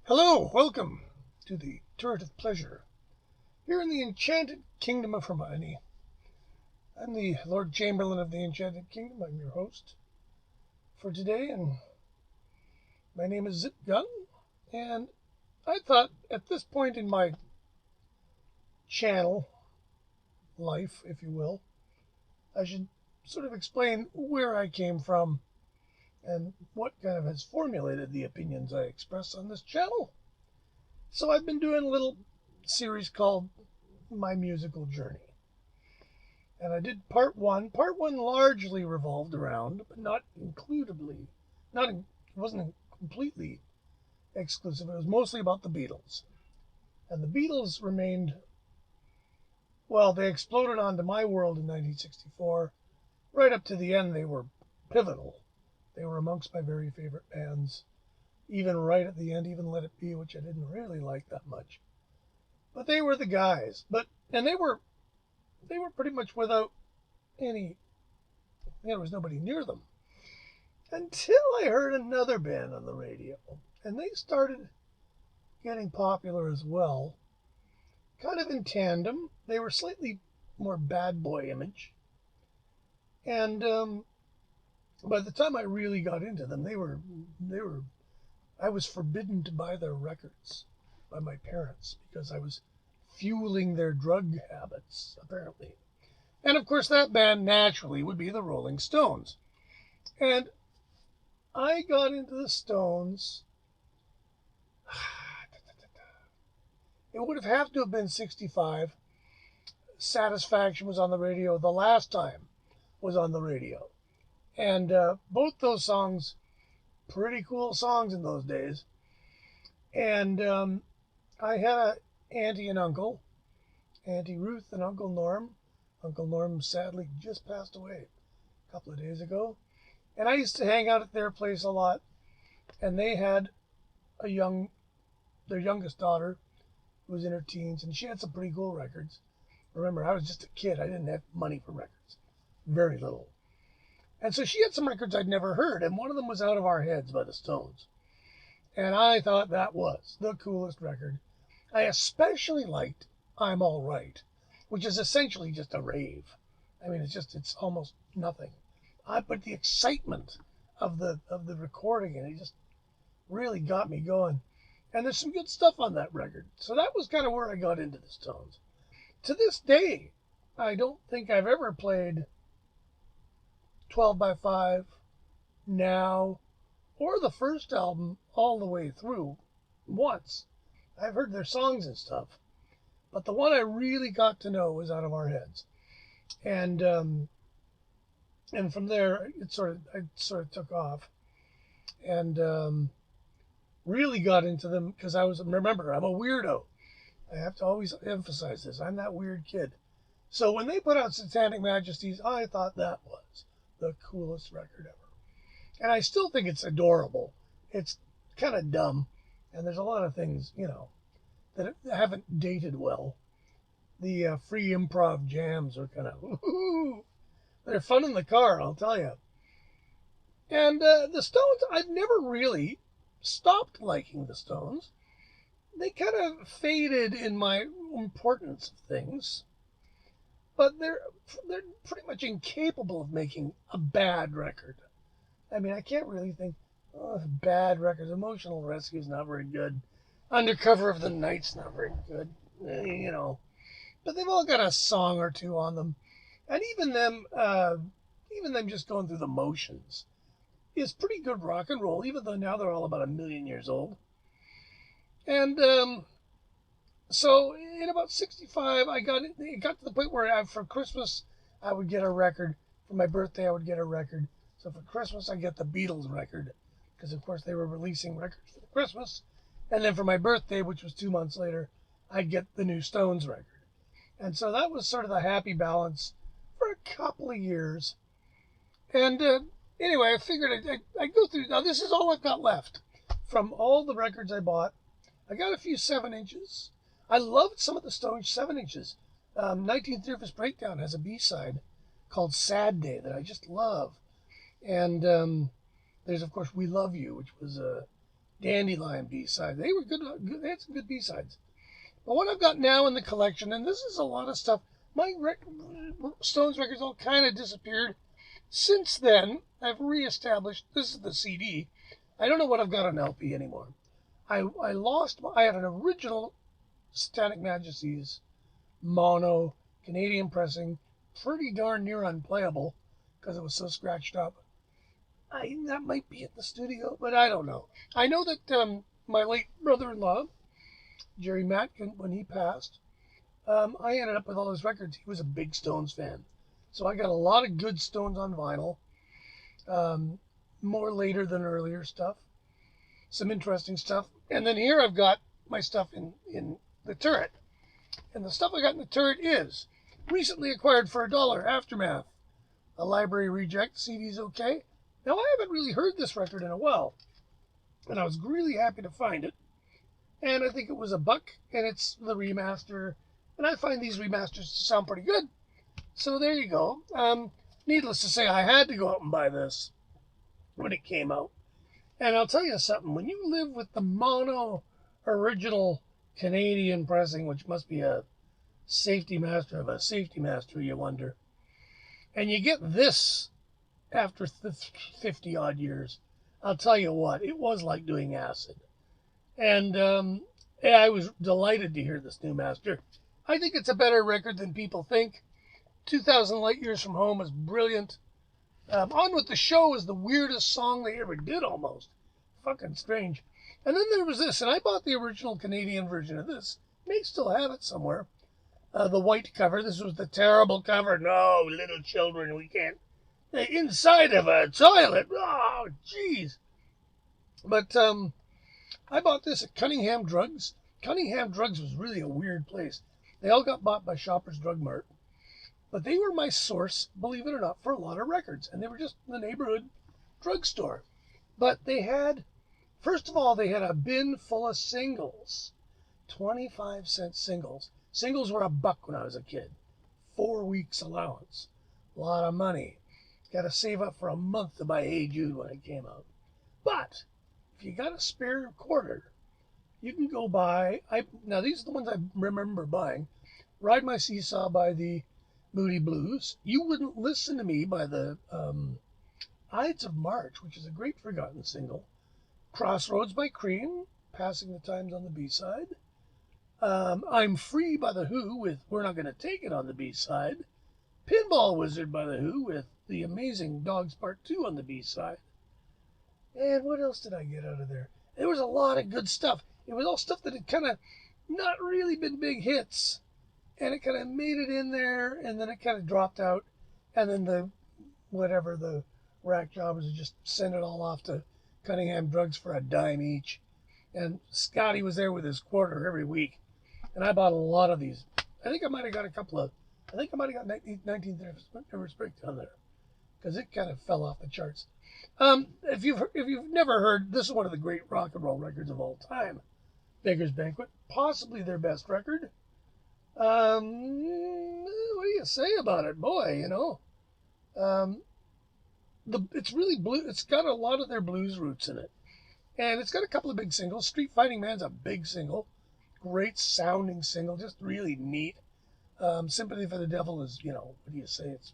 Hello, welcome to the Turret of Pleasure, here in the enchanted kingdom of Hermione. I'm the Lord Chamberlain of the Enchanted Kingdom. I'm your host for today, and my name is Zipp Gunn. And I thought at this point in my channel life, if you will, I should sort of explain where I came from and what kind of has formulated the opinions I express on this channel. So I've been doing a little series called My Musical Journey. And I did part one. Part one largely revolved around, but not inclusively, it wasn't completely exclusive. It was mostly about the Beatles. And the Beatles remained, well, they exploded onto my world in 1964. Right up to the end, they were pivotal. They were amongst my very favorite bands. Even right at the end, even Let It Be, which I didn't really like that much. But they were the guys. And they were pretty much without any, there was nobody near them. Until I heard another band on the radio. And they started getting popular as well. Kind of in tandem. They were slightly more bad boy image. And by the time I really got into them, I was forbidden to buy their records by my parents because I was fueling their drug habits, apparently. And of course, that band naturally would be the Rolling Stones. And I got into the Stones. It would have to have been 65. Satisfaction was on the radio. The Last Time was on the radio. And both those songs, pretty cool songs in those days. And I had an auntie and uncle, Auntie Ruth and Uncle Norm. Uncle Norm sadly just passed away a couple of days ago. And I used to hang out at their place a lot. And they had their youngest daughter who was in her teens, and she had some pretty cool records. Remember, I was just a kid. I didn't have money for records. Very little. And so she had some records I'd never heard, and one of them was Out of Our Heads by the Stones. And I thought that was the coolest record. I especially liked I'm All Right, which is essentially just a rave. I mean, it's almost nothing. But the excitement of the recording, and it just really got me going. And there's some good stuff on that record. So that was kind of where I got into the Stones. To this day, I don't think I've ever played 12 by 5, Now, or the first album all the way through once. I've heard their songs and stuff, but the one I really got to know was Out of Our Heads. And from there, I sort of took off and really got into them because remember, I'm a weirdo. I have to always emphasize this. I'm that weird kid. So when they put out Satanic Majesties, I thought that was the coolest record ever. And I still think it's adorable. It's kind of dumb. And there's a lot of things, that haven't dated well. The free improv jams are kind of, they're fun in the car, I'll tell you. And the Stones, I've never really stopped liking the Stones. They kind of faded in my importance of things. But they're pretty much incapable of making a bad record. I mean, I can't really think, bad records. Emotional Rescue's not very good. Undercover of the Night's not very good, But they've all got a song or two on them. And even them just going through the motions is pretty good rock and roll, even though now they're all about 1 million years old. And so in about 65, it got to the point where for Christmas, I would get a record. For my birthday, I would get a record. So for Christmas, I get the Beatles record. Because, of course, they were releasing records for Christmas. And then for my birthday, which was 2 months later, I'd get the new Stones record. And so that was sort of the happy balance for a couple of years. And anyway, I figured I'd go through. Now, this is all I've got left from all the records I bought. I got a few 7-inches. I loved some of the Stones 7-inches. 19th Nervous Breakdown has a B-side called Sad Day that I just love. And there's, of course, We Love You, which was Dandelion B-side. They were good. They had some good B-sides. But what I've got now in the collection, and this is a lot of stuff, my Stones records all kind of disappeared. Since then, I've reestablished, this is the CD. I don't know what I've got on LP anymore. I had an original Satanic Majesties mono Canadian pressing, pretty darn near unplayable because it was so scratched up. That might be in the studio, but I don't know. I know that my late brother-in-law, Jerry Matkin, when he passed, I ended up with all his records. He was a big Stones fan. So I got a lot of good Stones on vinyl, more later than earlier stuff, some interesting stuff. And then here I've got my stuff in the turret. And the stuff I got in the turret is recently acquired for $1, Aftermath, a library reject, CD's okay. Now, I haven't really heard this record in a while, and I was really happy to find it. And I think it was $1, and it's the remaster, and I find these remasters to sound pretty good. So there you go. Needless to say, I had to go out and buy this when it came out. And I'll tell you something, when you live with the mono original Canadian pressing, which must be a safety master of a safety master, you wonder, and you get this after 50 odd years, I'll tell you what, it was like doing acid. And yeah, I was delighted to hear this new master. I think it's a better record than people think. 2,000 Light Years from Home is brilliant. On With the Show is the weirdest song they ever did, almost. Fucking strange. And then there was this, and I bought the original Canadian version of this. May still have it somewhere. The white cover. This was the terrible cover. No, little children, we can't. Inside of a toilet. Oh, jeez. But I bought this at Cunningham Drugs. Cunningham Drugs was really a weird place. They all got bought by Shoppers Drug Mart. But they were my source, believe it or not, for a lot of records. And they were just in the neighborhood drugstore. But they had, first of all, they had a bin full of singles. 25-cent singles. Singles were $1 when I was a kid. 4 weeks allowance. A lot of money. Got to save up for a month to buy Hey Jude when it came out. But if you got a spare quarter, you can go buy, now these are the ones I remember buying. Ride My Seesaw by the Moody Blues. You Wouldn't Listen to Me by the Ides of March, which is a great forgotten single. Crossroads by Cream, Passing the Times on the B-side. I'm Free by The Who with We're Not Gonna Take It on the B-side. Pinball Wizard by The Who with The Amazing Dogs Part 2 on the B-side. And what else did I get out of there? There was a lot of good stuff. It was all stuff that had kind of not really been big hits. And it kind of made it in there, and then it kind of dropped out. And then the rack jobbers would just send it all off to Cunningham Drugs for $0.10 each. And Scotty was there with his quarter every week. And I bought a lot of these. I think I might have got 19th Never Breakdown there, because it kind of fell off the charts. If you've never heard, this is one of the great rock and roll records of all time, Beggar's Banquet, possibly their best record. What do you say about it, boy? You know, it's really blue. It's got a lot of their blues roots in it, and it's got a couple of big singles. Street Fighting Man's a big single, great sounding single, just really neat. Sympathy for the Devil is, what do you say? It's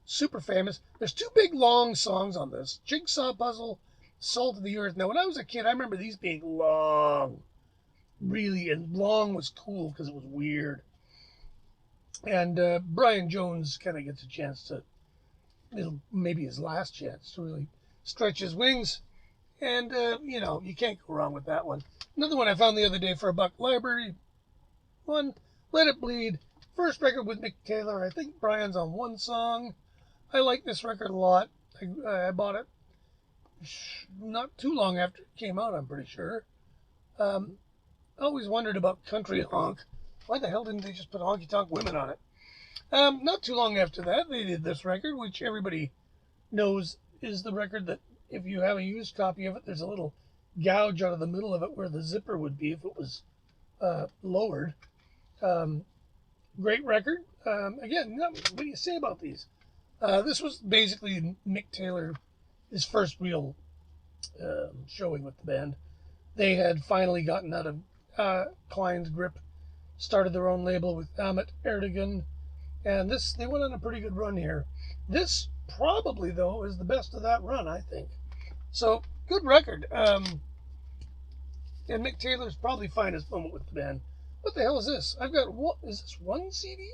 super famous. There's 2 big long songs on this. Jigsaw Puzzle, Salt of the Earth. Now, when I was a kid, I remember these being long. Really, and long was cool because it was weird. And Brian Jones kind of gets a chance to, maybe his last chance to really stretch his wings. And, you can't go wrong with that one. Another one I found the other day for $1, Library one, Let It Bleed. First record with Mick Taylor. I think Brian's on one song. I like this record a lot. I bought it not too long after it came out, I'm pretty sure. Always wondered about Country Honk. Why the hell didn't they just put Honky Tonk Women on it? Not too long after that, they did this record, which everybody knows is the record that if you have a used copy of it, there's a little gouge out of the middle of it where the zipper would be if it was lowered. Great record. Again, what do you say about these? This was basically Mick Taylor, his first real showing with the band. They had finally gotten out of Klein's grip, started their own label with Ahmet Erdogan, and they went on a pretty good run here. This probably, though, is the best of that run, I think. So, good record. And Mick Taylor's probably finest moment with the band. What the hell is this? I've got what? Is this one CD?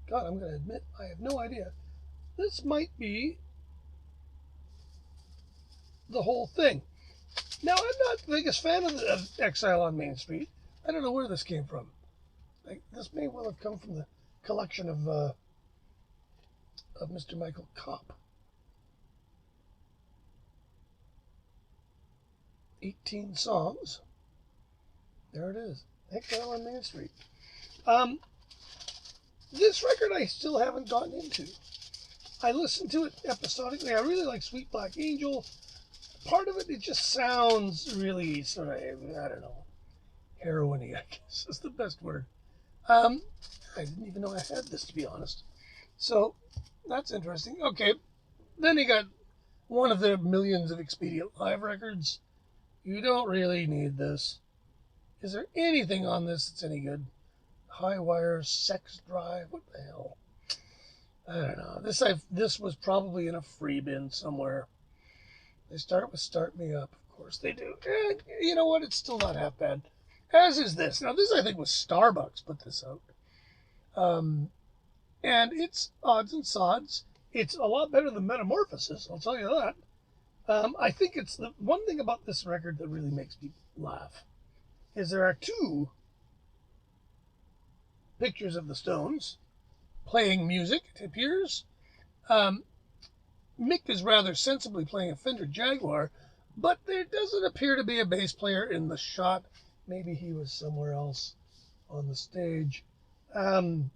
God, I'm going to admit, I have no idea. This might be the whole thing. Now, I'm not the biggest fan of Exile on Main Street. I don't know where this came from. This may well have come from the collection of Mr. Michael Kopp. 18 songs. There it is. Exile on Main Street. This record I still haven't gotten into. I listened to it episodically. I really like Sweet Black Angel. Part of it just sounds really sort of, I don't know, heroin-y, I guess is the best word. I didn't even know I had this, to be honest. So, that's interesting. Okay, then you got one of the millions of Expedient Live records. You don't really need this. Is there anything on this that's any good? High Wire, Sex Drive, what the hell? I don't know. This was probably in a free bin somewhere. They start with Start Me Up. Of course they do. And you know what? It's still not half bad. As is this. Now, this I think was Starbucks put this out. And it's odds and sods. It's a lot better than Metamorphosis, I'll tell you that. I think it's the one thing about this record that really makes me laugh is there are two pictures of the Stones playing music, it appears. Mick is rather sensibly playing a Fender Jaguar, but there doesn't appear to be a bass player in the shot. Maybe he was somewhere else on the stage. Again,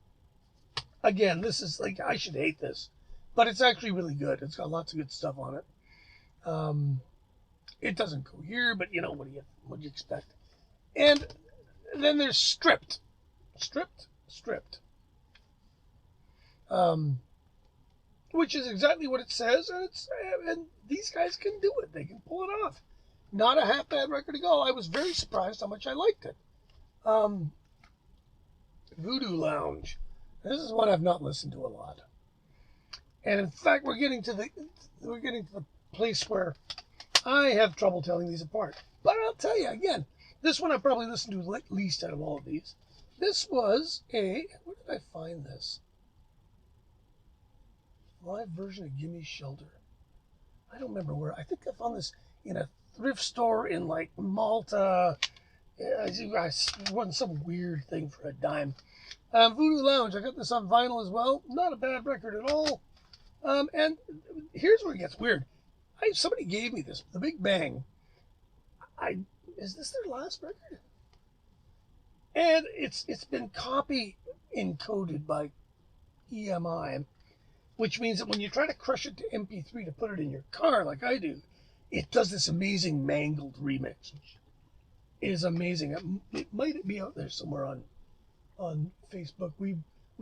this is like, I should hate this, but it's actually really good. It's got lots of good stuff on it. It doesn't cohere, but you know, what do you expect? And then there's Stripped. Stripped. Which is exactly what it says, and these guys can do it. They can pull it off. Not a half bad record to go. I was very surprised how much I liked it. Voodoo Lounge. This is one I've not listened to a lot. And in fact, we're getting to the place where I have trouble telling these apart. But I'll tell you again, this one I probably listened to least out of all of these. This was where did I find this? Live version of Gimme Shelter. I don't remember where. I think I found this in a thrift store in like Malta. I won some weird thing for a dime. Voodoo Lounge. I got this on vinyl as well. Not a bad record at all. And here's where it gets weird. Somebody gave me this, The Big Bang. Is this their last record? And it's been copy encoded by EMI, which means that when you try to crush it to MP3 to put it in your car like I do, it does this amazing mangled remix, which is amazing. It might be out there somewhere on Facebook. We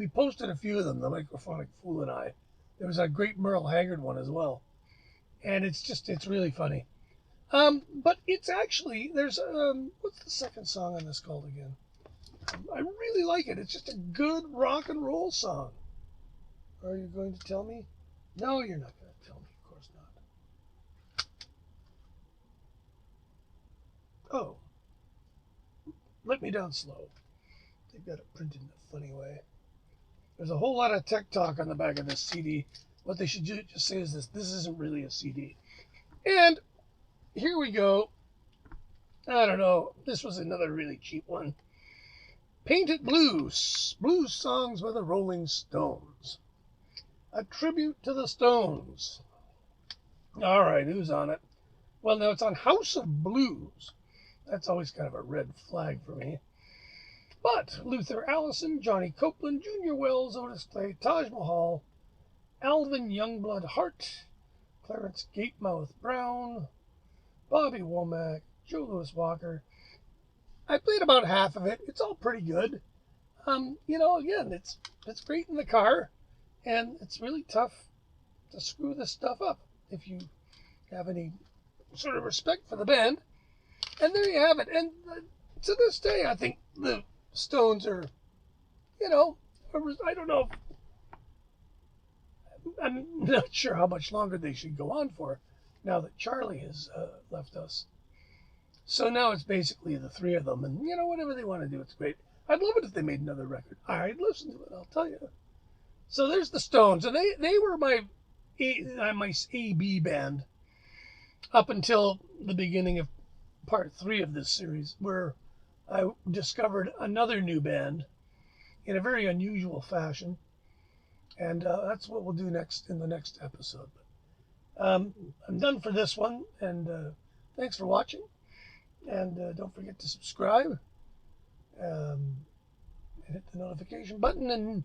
posted a few of them, the Microphonic Fool and I. There was a great Merle Haggard one as well. And it's really funny. But it's actually, there's, what's the second song on this called again? I really like it. It's just a good rock and roll song. Are you going to tell me? No, you're not going to tell me. Of course not. Oh. Let Me Down Slow. They've got it printed in a funny way. There's a whole lot of tech talk on the back of this CD. What they should just say is this isn't really a CD. And here we go. I don't know. This was another really cheap one. Painted Blues. Blues songs by the Rolling Stones. A tribute to the Stones. All right, who's on it? Well, now it's on House of Blues. That's always kind of a red flag for me. But Luther Allison, Johnny Copeland, Junior Wells, Otis Clay, Taj Mahal, Alvin Youngblood Hart, Clarence Gatemouth Brown, Bobby Womack, Joe Louis Walker. I played about half of it. It's all pretty good. Again, it's great in the car, and it's really tough to screw this stuff up if you have any sort of respect for the band. And there you have it. And to this day, I think the Stones are, I don't know. I'm not sure how much longer they should go on for now that Charlie has left us. So now it's basically the three of them. And, whatever they want to do, it's great. I'd love it if they made another record. I'd listen to it, I'll tell you. So there's the Stones. And they were my AB band up until the beginning of part 3 of this series, where I discovered another new band in a very unusual fashion, and that's what we'll do next in the next episode. I'm done for this one, and thanks for watching, and don't forget to subscribe, and hit the notification button, and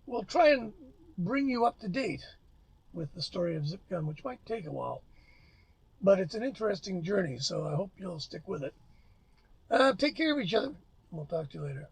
we'll try and bring you up to date with the story of Zipp Gunn, which might take a while. But it's an interesting journey, so I hope you'll stick with it. Take care of each other. We'll talk to you later.